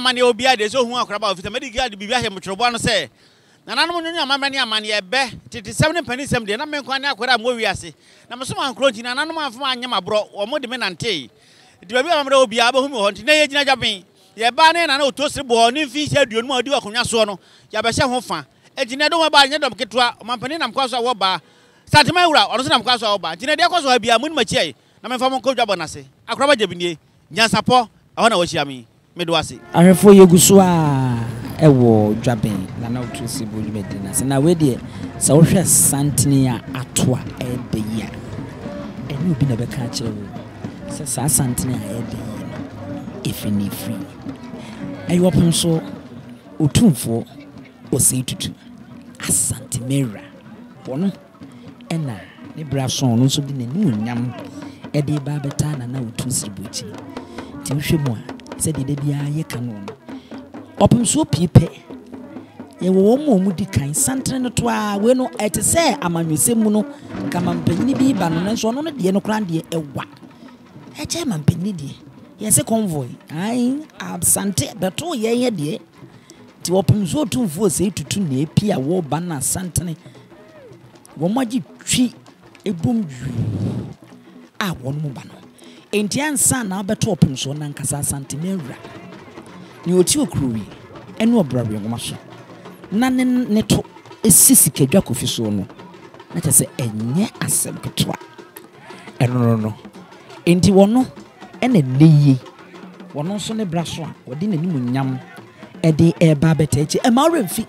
amane obi ade so hu akraba ofita medical de bibia he motrobo no say nananom nyonya amane amane ebe tete 7 panisem de na menkwan ne akwara mo wiase na meso mankro nti nananom afama anya mabro wo mo de me nante de babi amamre obi aba hu me ho nti na ye gina Dwaben ye ba ne na otosire bo ne mfi hia aduonu ma odi wakonwa so no ya be hye ho fa ejina do ba nya dom ketwa mampani nam kwaso wo ba Asanteman wura ono se nam kwaso wo ba ejina de kwaso abia mu ni machi na memfa mo kodwa bonase akraba Jabinie NYANSAPO ahona wo chiami medo ase ahwefo yeguso a ewo Dwaben na otusi bo medina se na we de se wo hwe santene a atoa ebe ya eni obi na be ka kire wo se sa santene a ebe ifini free ayo pomso otumfo osei tutu Asantemera wono ena ne brason no so di nani nyam e de ba beta na otusi bochi ti hwemu a se de bia ye kanu opomso pipe ye wo mu di kan santre no to a we no ete se amanwesem no kama mpanyini bi ba no nso no de no kran de ewa e che mampanyini de ye se convoy ai Asante beto ye de ti opomso tumfo se tutu na epia wo ba na santene wo magi twi ebum a won mu ba no enti ansa na beto opomso na nkasa Asantemera ni oti okruwi enu obrawe ngoma so na ne to esisi kedwa kofi so no na kyese enye asem ketwa no enti wono ene neye wono so ne braso a wodi nanim nyam ede eba betachi e ma remfi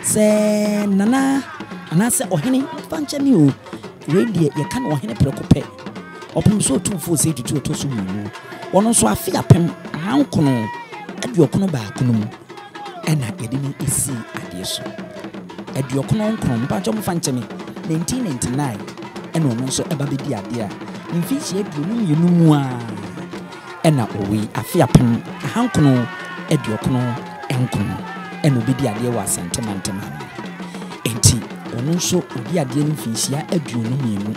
se nana anase ohene fanche mi o radio ye kan ohene prekope opomso tumfo se tutu to so mu wono so afia pem hankono aduokono ba kono ena yedini isi adeso aduokono nkron mpa chom fanche mi 1999 ena ono so eba bedi ade a mfishi aduonu yenu mu a ena owi afia pem hankono aduokono enkono ena obedi ade wa Asanteman enti ono so obi ade mfishi aduonu yenu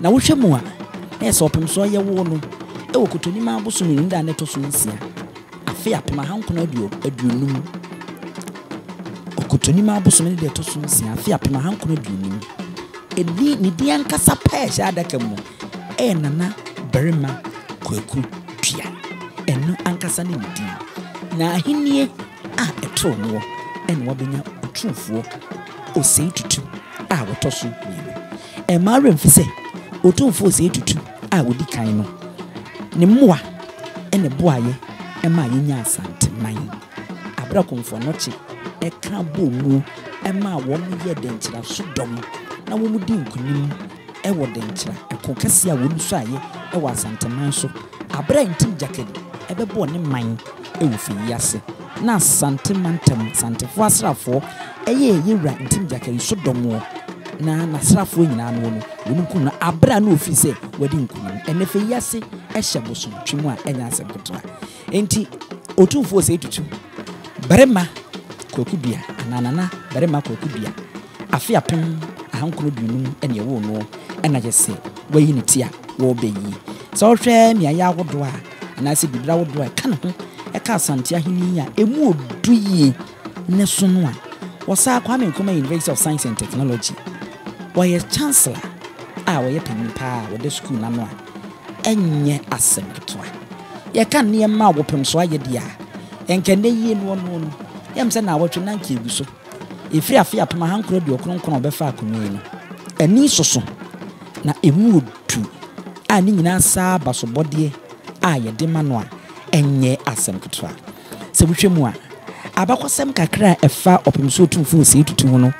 na wohwemu a esa opem so ye wo no e wokotoni ma aboso mi nda ne to so nsia afia pema hankono aduonum okotoni ma aboso mi de to so nsia afia pema hankono aduonum edi ni di ankasa pa sha adaka mu e nana berima kwaku tua eno ankasa ne di na ahinie a eto no eno wabenya otumfuo osei tutu a woto so ni e ma remfise otumfuo osei tutu a wodi kan no ne mmoa ene boaye ema yenya Asanteman abra konfo noche e ka bomu ema wo mu ye denkyira so dom na wo mu di nkunim e wo denkyira e kokase a wo nu so aye e wo Asanteman so abra ntim jakedi e be bo ne man e wo fi yase na Asanteman tam santefo asrafo e ye yewra ntim jakedi so dom na nasrafo nyina no no wonku na abra na ofise wadi nkunim enefe yase e hyeboso twemu a enya asempetwa enti otumfo se tutu barema kokubia ananana barema kokubia afia pem ahankoro dunum ene wo no ena jese wayi ne tia wo beyi so hwe mia ya wodo a na se bibra wodo a ka ne ho e ka Asante ahini a emu oduye ne so no a wosa Kwame Nkrumah University of Science and Technology woye chancellor a woye penimpa wo de school na no a enye asem ketwa ye kan ne ma wo pem so aye dia enkene yie no no yam se na wotwe na nka eguso efiri afia pem hankro de okronkron obefa akonwe no ani soso na emu odu a ni nyina sa basobode a ye de ma no a enye asem ketwa se butwemu a abakosem kakra efa opemso otumfo se tutu ho no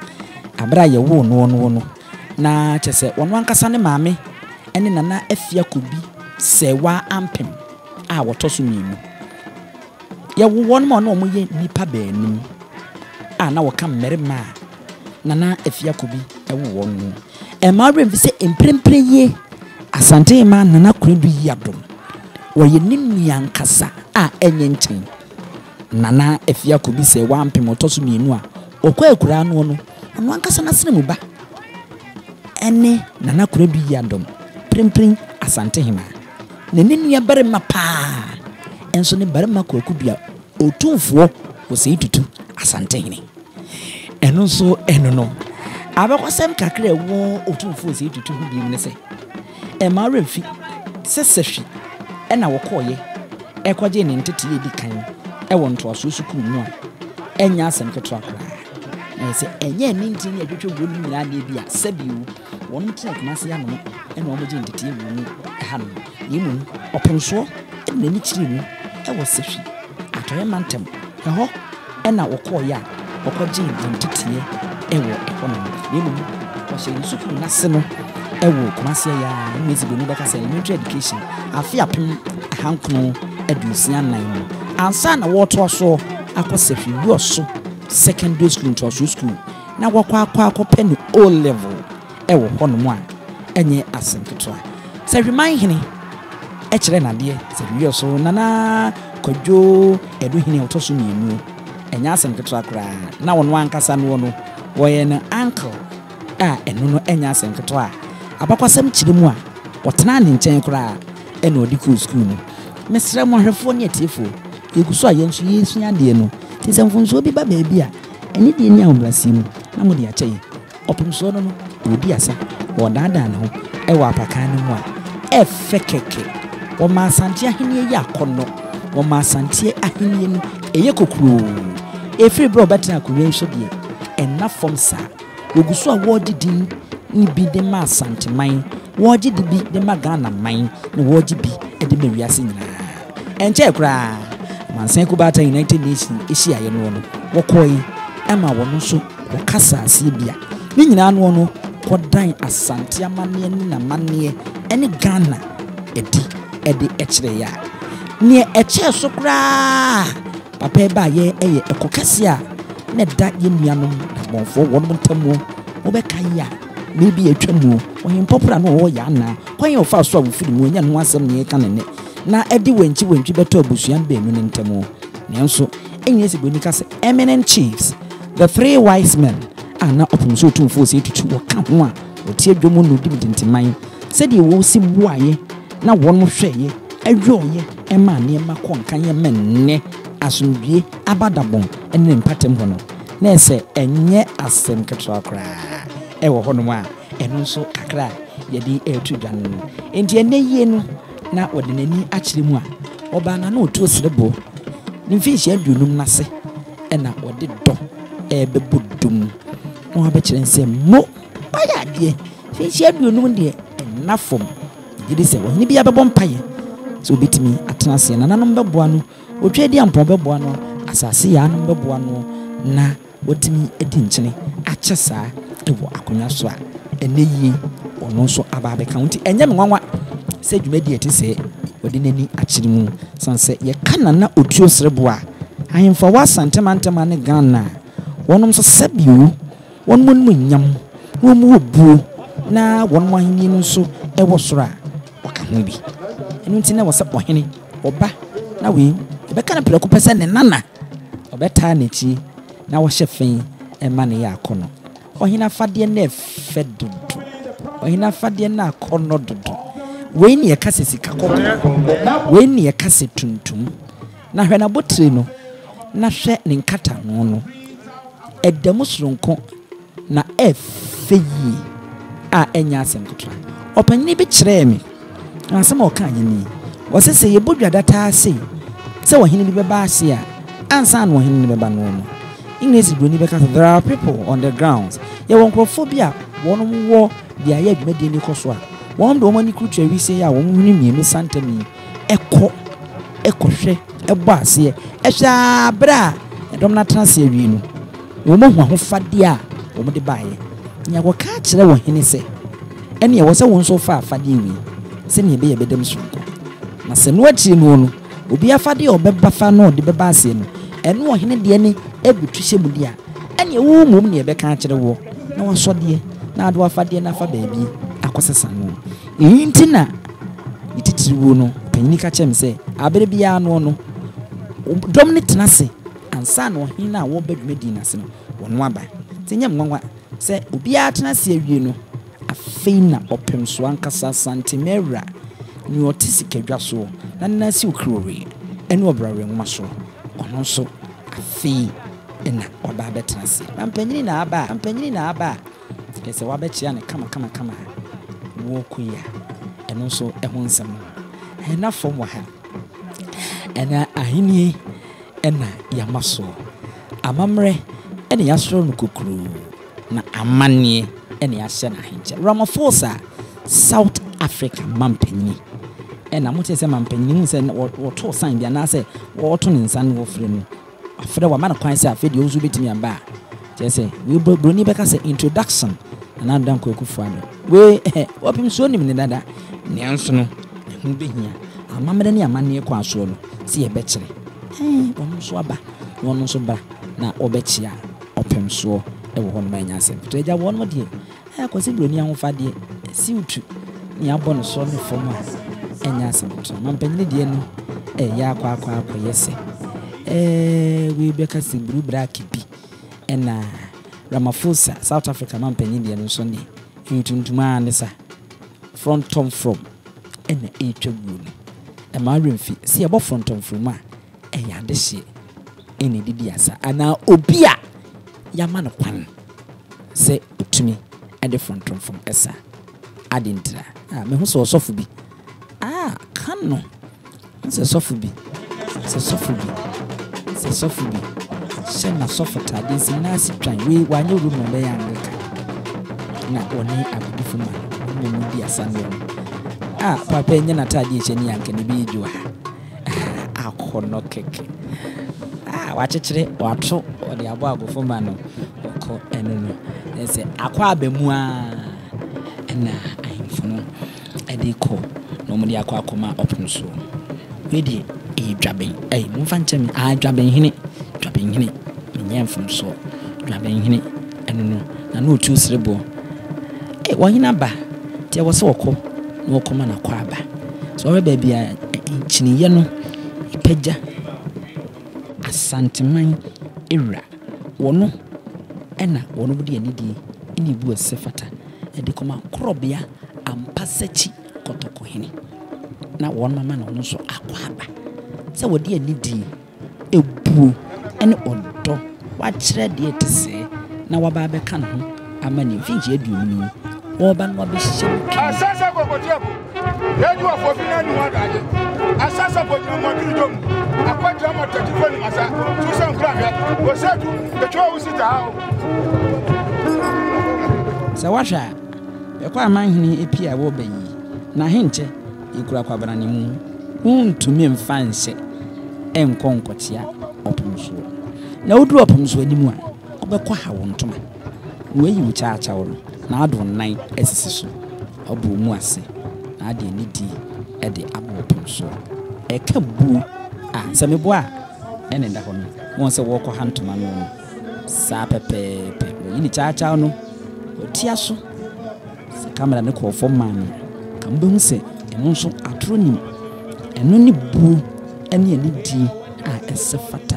abra ye wo no na chese wono ankasa ne maame ene nana afia kobi sewa ampem a wotoso mienu ya wo won ma no mo ye nipa baanim a na woka mmerema nana afia kobi e wo won e ma remfi se emprempre ye Asanteman nana kuredu yadom wo ye ninu ankasa a enye nchen nana afia kobi sewa ampem wotoso mienu a okwa akura no no ankasa na sene mu ba ene nana kuredu yadom prempren Asanteman ne nenu ya barema pa enso ne barema kwakudua otumfo wo sei tutu Asante hene eno so eno no abakwasem kakra wo otumfo sei tutu hu bi ne se e ma refi sesehwi ena wo koye e kwaje ne ntete edi kan e wo nto aso sukuru mu a enya asem keto akra na se enye ni nti ne adwetwe wo ni nyina na bia sabiu won trek na se ya no ena wo je ntete mu ha no yimu openso na ni chiri mu e wo sehwi atoye mantem e ho ena wo koye a wo kwaje ntete e wo economy yimu wo se sukuru na se no ewo kumase ya music ni beka say elementary education afia pem hankono edusia nan mu ansa na woto so akosefwi wo so secondary school to school na wakwa pen O level ewo hono mu a enye asenketo a say remind hini e kire na de say wi so nana kwadwo edu hini oto so mienu enye asenketo akra na wono ankasa no no wo ye na uncle a eno no enye asenketo a abakwasem chirimu a wotena ne nchen kura ena odi ku school no mesra mo hwefo ne atiefo yeguso a yensu yesu ade no tisemfunso bi ba baabi a eni de ni awblasi mu na mo de akyeye opumso no odi asa wodada na ho e wa apakan no mu a efekeke wo ma Asante ahenie ya kono wo ma Asante ahenie no eye kokuro efiri bro betena kuwe so de enna form sa oguso a wodidin ni bi de ma Asanteman woji de bi de ma Ghana man na woji bi e de mewiase nyina enche kura mansen ku bata United Nations ehia ye no wokoi ema wono so wokasa ase bia ni nyina no no kodan Asante amane ni na mane ene Ghana edi echire ya ne eche so kura papa ba ye eye ekokase a ne da ye nuanom na bonfo wono ntamu obeka ya maybe atwamu oyin popular no wo ya na kwan ofa so awu firi mu nya no asem ne ka ne na edi wenchi beto abusuan be mu ntamo nenso enye se boni ka se eminent chiefs the three wise men ana opumso tumfo se tutu wo ka ho a otie dwomo no di dintiman se de wo si buaye na won hweye adwoye ema ne ma konkan ye menne asomdwie abadabon ene mpatem ho no na ese enye asem ketwa kra ewo hono mu a eno nso kakra yedi etu dwan no enti ene yie no na wode nani akire mu a oba na otu serebo ni fish adunum nase ena wode do ebebodum no abekire nse mo aya de fish adunum de enafom gidi se wo ni bia bebo mpaye so obitimi atenase na nanom beboa no otwedi ampon beboa no asase ya nanom beboa no na wotimi edi nkyene akyesa ewo akonya so a eneyi ono so ababe county enye menwanwa se dwumadi eti se wodi nani akiri mu sanse ye kana na otuo serebo a ahemfa wa Asanteman ne Ghana wonom so sabiu wonom mu nyam womu obuo na wonom aheni no so ewo soro a waka ho bi enu nti na wo se ohene oba na we be kana preko pese ne nana obeta na chi na wo hyefen ema ne ya akono ohina fade na fedudu ohina fade na akono dudu we ni ekase sika kodo we ni ekase tuntum na hwe na botire no na hwe ne nkata no no edam soronko na efeyi a enya asem kotra opanyini bi kire me asem o kan nyini wo sese ye bodwa data ase se ohini bi beba ase a ansa na ohini ni beba no no English broni beka there are people on the grounds ye won crophobia wonom wo dia ye adwumadi ni koso a won do mani krutu awi se ya won huni mienu santami ekohwe ebo ase ehwa bra edom na transe awi no wo mo ho fade a wo mo de baaye nya wo ka kire wo hene se ene ye wo se won so fa fade awi se ne be ye bedem so na se no achi no no obi afade obeba fa no de beba ase no ene wo hene de ne ebutuhye mu dia ene wo mum ne be ka kire wo na wo so de na ado afade na fa baabi akosesa no intina ititiriwo no panyini ka chem se abere bia no no dom ne tenase ansa no hina wo badwumadi na se no wono aba tinyam nwanwa se obi a tenase awie no afei na opem so ankasa santimera ni otisika dwaso na nasi okrore ene obrare nwoma so ono so afi ena oba betrase ampanyini na aba kese wabechia ne kama wo kuya eno so eho nsem ena fom wa ha ena ahini ena yamaso amamre ena yasoro no kokuru na amanie ena yahye na ahinche Ramaphosa South Africa mampanyini ena mote se mampanyini se woto sign bia na se woto ne nsan wo frɛ no afre wa man kwan se afedi ozu betimi amba say we broni beka say introduction na dan ko ekufu ano we opim so nim ne dada ne anso no hu behia amamede ne amane ko aso no se ye bekire wono so aba wono so bra na obechia opim so e wo hono manya asem to eja wono de ko se broni ahofa de si utu ni abo no so no fom a enya asem to mampanyine de no ya akwa yese we beka se bru bra kibi ena Ramaphosa South Africa mampanyine de no so ne tuntuma ne sa front tom from ena etwagu ne e ma remfi se ye bo front tom from a ya de hye ene didi asa ana obi a ya ma no kwan se otumi e de front tom from esa adintra me hu so osofu bi kan no se sofu bi Shena sofata this nasi try we wanye room no ya ngaka na oni abufu ma no di asane papa enye na tadi eche ni yanke ni bi jua akono keke wachechire wato odi abo abufu ma no ko eno ese akwa abemu na ayimfuno ediko no mu di akwa akoma opunso we di dwaben mumfa nchemi dwaben hini minyen from so dwaben hini eno na no tu srebo wanyina ba tie wo se woko na wokoma na kwa ba so we ba bia chiniye no ipagya Asanteman era wono ena wono budi anidi ini bu asefata edi koma krobia ampasachi kotoko hini na won mama na wono so akwa ba se wodi anidi ebu ene odo wa kire de etese na waba be kan ho amani finji aduonu wo ba no be hye asasa gogotiako yeju afo fina ni wadaje asasa gogotiako mo dum akwaja mo tatifoni masa tusa nkra wo setu betwa usita ha sa washa be kwa manhini epia wo bayi na hinche ikura kwa banani mu untumi mfanse enkonkotia opumso na udru opumso animu a obekwa ha wontoma we yi uchacha wo na ado nnan esisi so obu mu ase na ade nidi e de abo opumso eka bu samebo a ene nda hono won se wo ko hantoma no sa pepepe we ni chacha no otia so se kamera ne ko fo man kambe hu se eno so atronim eno ni bu ene ani di esefata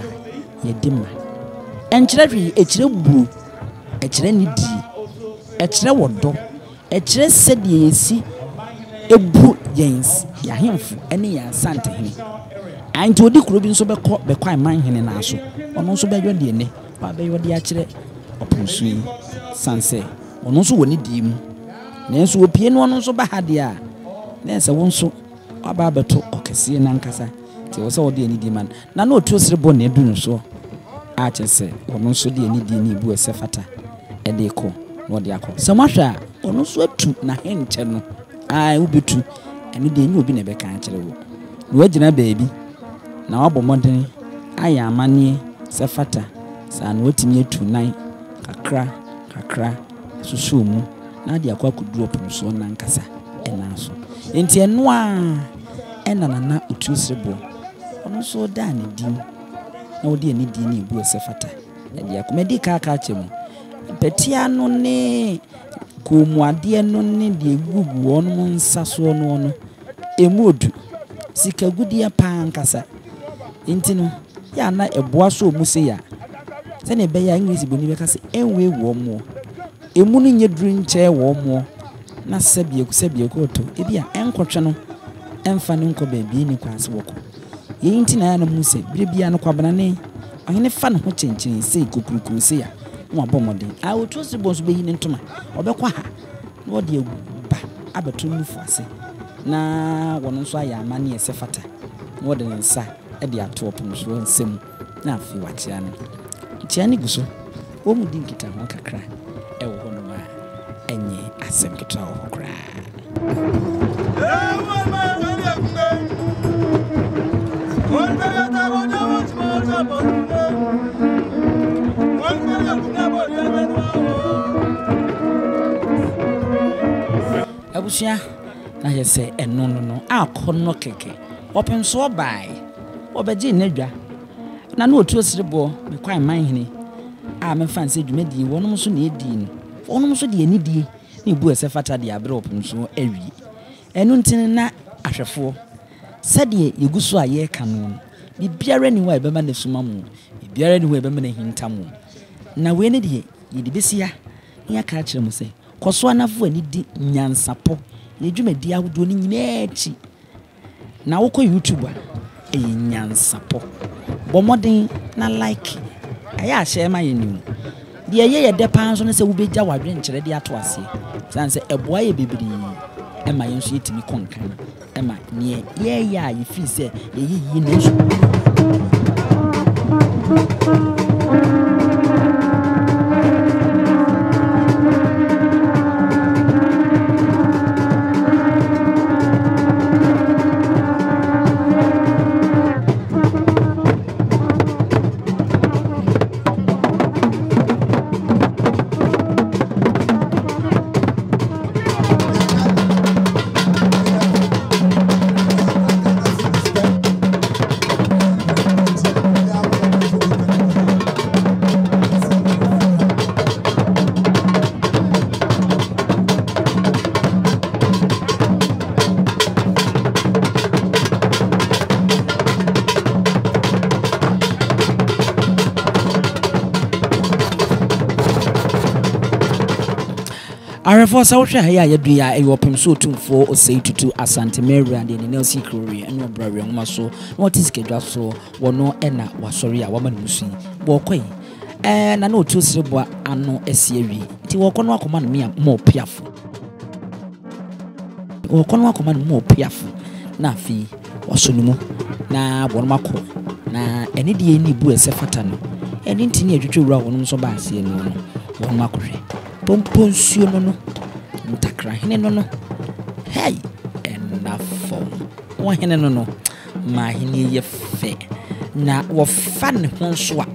yedima enkyerehwi ekyire bu ekyire ni di ekyire wodo ekyire sedi esi ebu yens ya hemfu ene ya Asante hene anti odi kuro bi nso bekwa man hene na so ono nso beyo de ne ba beyo de akyire opunsu yi sanse ono nso woni di mu na nso opie no ono nso ba ha de a na nse won nso aba beto okese na nkasa ti wo so wo de ni di man na no otu osrebo na edu nso a chese ono nso de ni di ni bu esefata e de ko no de akọ samahwa ono nso atu na henche no ubetu ene de nyi obi na be kan kire wo no agina baabi na wabo moden aya amanie sefata sa na otimi atu nan kakra susu mu na de akwa kudu opumso na nkasa ena so enti eno a ena na otu srebo ono so da ne dim na odi ani di ni bu sefata e de akomedi ka chemu petia no ne komuade no ne de gugu ono nsaso no emodu sikagudi pa nkasa enti no ya na eboa so omuse ya se ne be ya English boni be ka se enwe wo mo emu no nye duru nche wo mo na sebie ko to ebia enkotwe no emfa ne nko baabi ni kwase woko ye nti na mu se bia no kwabana ne ahene fa no ho chenchin sei kokuru sei a mo abomoden a otu se bo so be yin ntoma obekwa ha na ode ba abeto nufu ase na wono so aya amane ese fata na ode nsa e de ato opum so nsem na afi wakia no tia ne guso wo mu din kita ho kakra e wo hono ma enye asem kita ho kra abusia na yese eno no akono keke opem so bai obeji nadwa na no otu osirebo me kwan manhene a me fanse dwumadi wonom so na edi no wonom so de anidie na ebu ese fata de abre opem so awi enu ntin na ahwefo sade yeguso aye kanu bibiara ni wa ebema na suma mu bibiara ni wa ebema na hinta mu na we ne de yedi besia ya ka kire mu se koso anafo ani di NYANSAPO ne dwumadi ahodo ni nyina echi na wokọ YouTube a NYANSAPO bomoden na like aya share ma yenu de ye de pan so ne se wo beja wadwe nkere de ato ase san se eboa ye bebiri e ma yenso yetimi konkan e ma ne ye ya ye fi se ye yi ne so Arefo sa wohwe ha ya yadua e wopem so tumfo osei tutu Asante Mary and the Nelson Curry and Obrawe nwoma so what is kedwa so wono ena wasori a wama nusu bo kwai na na otu sirebo ano esiewi ti wokono akoma no me mo piafo wokono akoma no mo piafo na afi wasonumu na bonmako na eni de eni bu ese fata no eni ntini adwetwe wura wono so ba asie no bonmako hwe pomponsuo no ntakra hene no hey enafo wo hene no ma hene ye fe na wo fa ne ho so a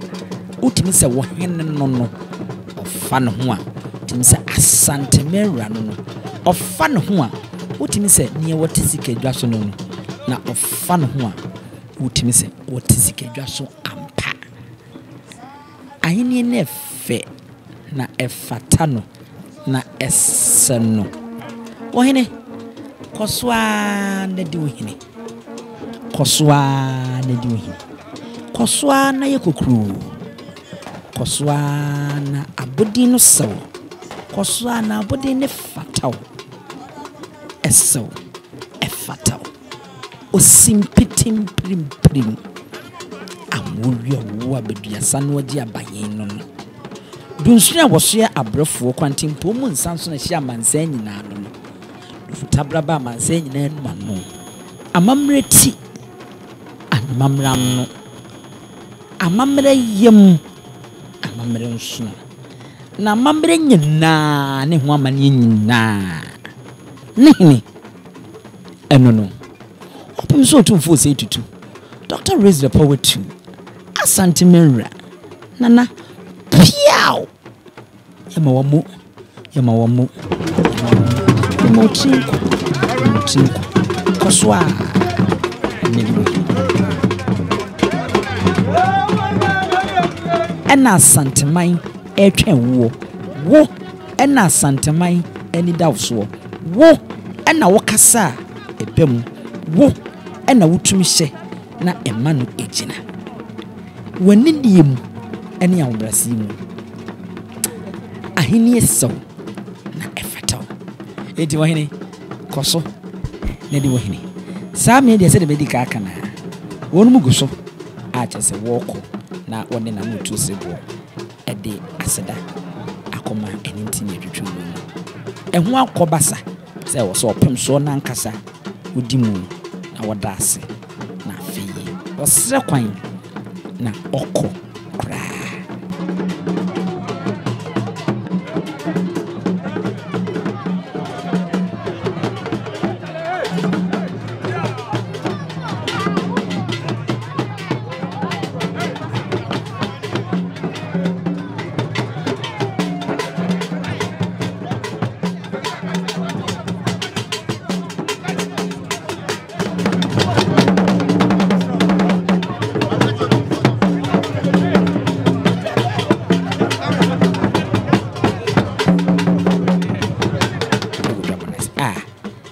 utimi se wo hene no ofa ne ho a utimi se Asante Mera no ofa ne ho a utimi se ne wotisika dwa so no na ofa ne ho a utimi se wotisika dwa so ampa ahene ne fe na efatano na eseno ohene koswa na di ohene koswa na di ohene koswa na yekokru koswa na abodi no sew koswa na abodi ne fataw esew efataw osimpitim prim amuri owo abeduasa no agi abayen no Dunsua wosoya abrefo kwantimpo mu nsanso na hia mansan nyina no futabraba mansan nyina no mano amamreti amamram no amamre yem amamre nso na amamre nyina ne ho amane nyina ne eno no opim so tumfo sei tutu Dr. Raise the Power to Asante Mera nana piao yema wamu emotinko koswa nimo ena Asanteman etwen wo ena Asanteman eni dawso wo ena wokasa ebem wo ena wotumhye na emanu ejina wanidiem eni awbrasimu ahini eso na efata eti wahini koso na di wahini sa me de se de bedika kana wɔn mu gu so a kyerɛ sɛ wɔkɔ na wɔne na no to se bo ɛde aseda akoma ɛne nti na twetwe mu ɛho akɔbasa sɛ wɔ so ɔpem so na nkasa wodi mu na wɔda ase na afei wɔsrɛ kwan na ɔkɔ koraa.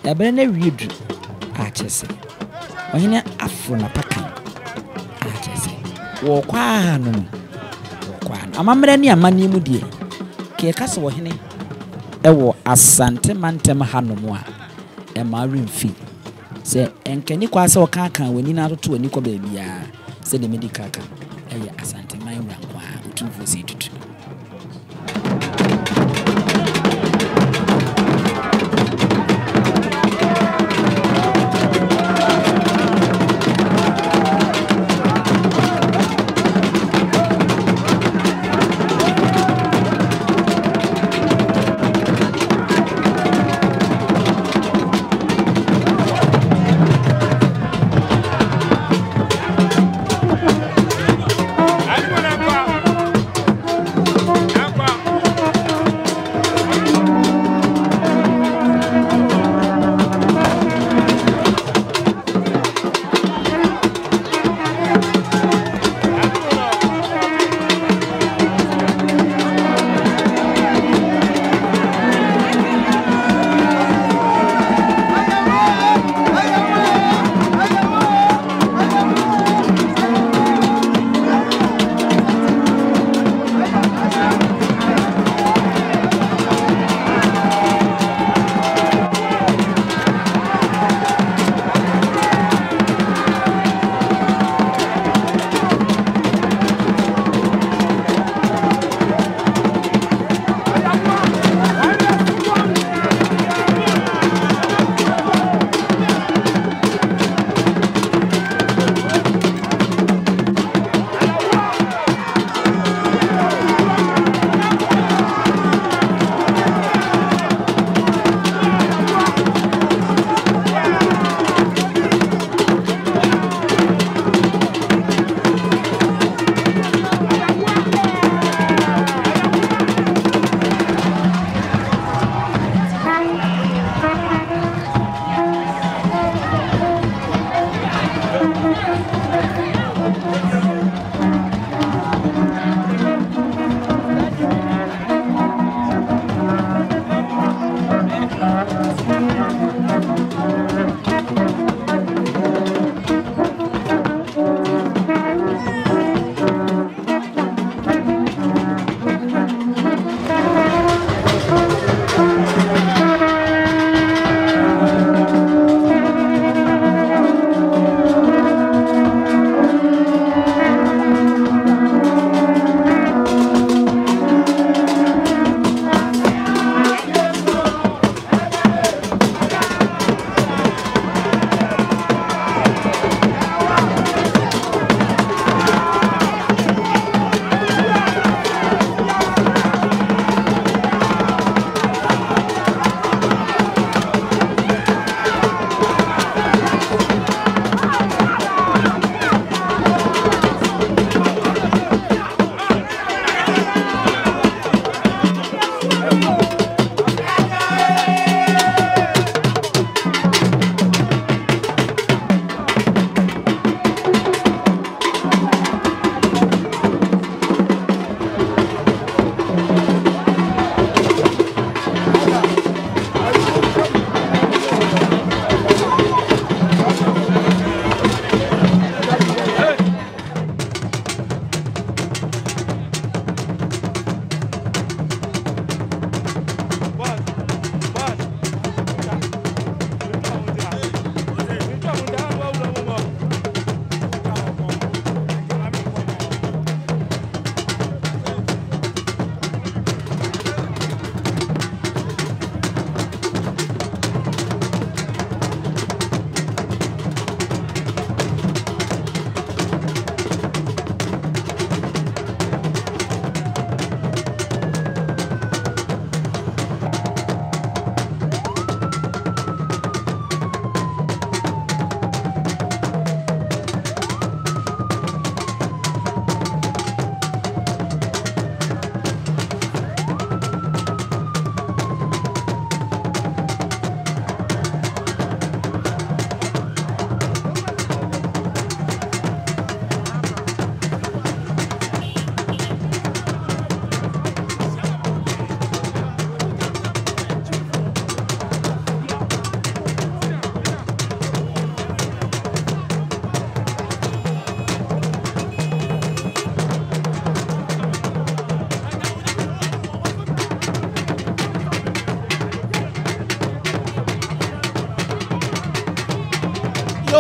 Ebe na wiedu a chese ohene afro na pakan a chese wo kwa no amamre ne amani mu die ke kase ohene ewo Asanteman tem hanom a e ma remfi se enkani kwa se oka kan wani na toto wani kwa baabia se de medical kan eye Asanteman rankwa utumfo se tutu.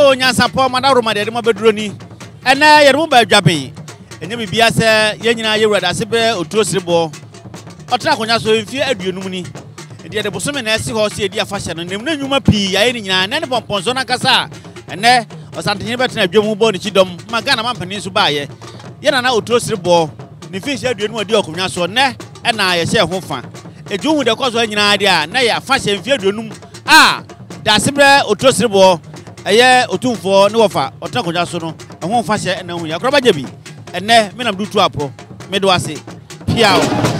Yo NYANSAPO mada roma de mo beduro ni ene yere mo ba adwaben enye bibia se ye nyina ye wurada se be otuo sirebo otra konya so mfie aduonum ni de de bosome na esi ho se edi afahye no nem na nwuma pii aye ni nyina ne pomponso na kasa ene Asante nyebe tena adwom bo ni chidom magana mampani so ba ye na otuo sirebo ni finhye aduonum odi okonwa so ne na ye hye ho fa ejuhu de kozo nyina de a na ye afahye mfie aduonum da sebre otuo sirebo eye otumfo ne wofa otra konya so no ho fa hye na hu ya kroba jebi ene me na mdu tu apro me do ase piao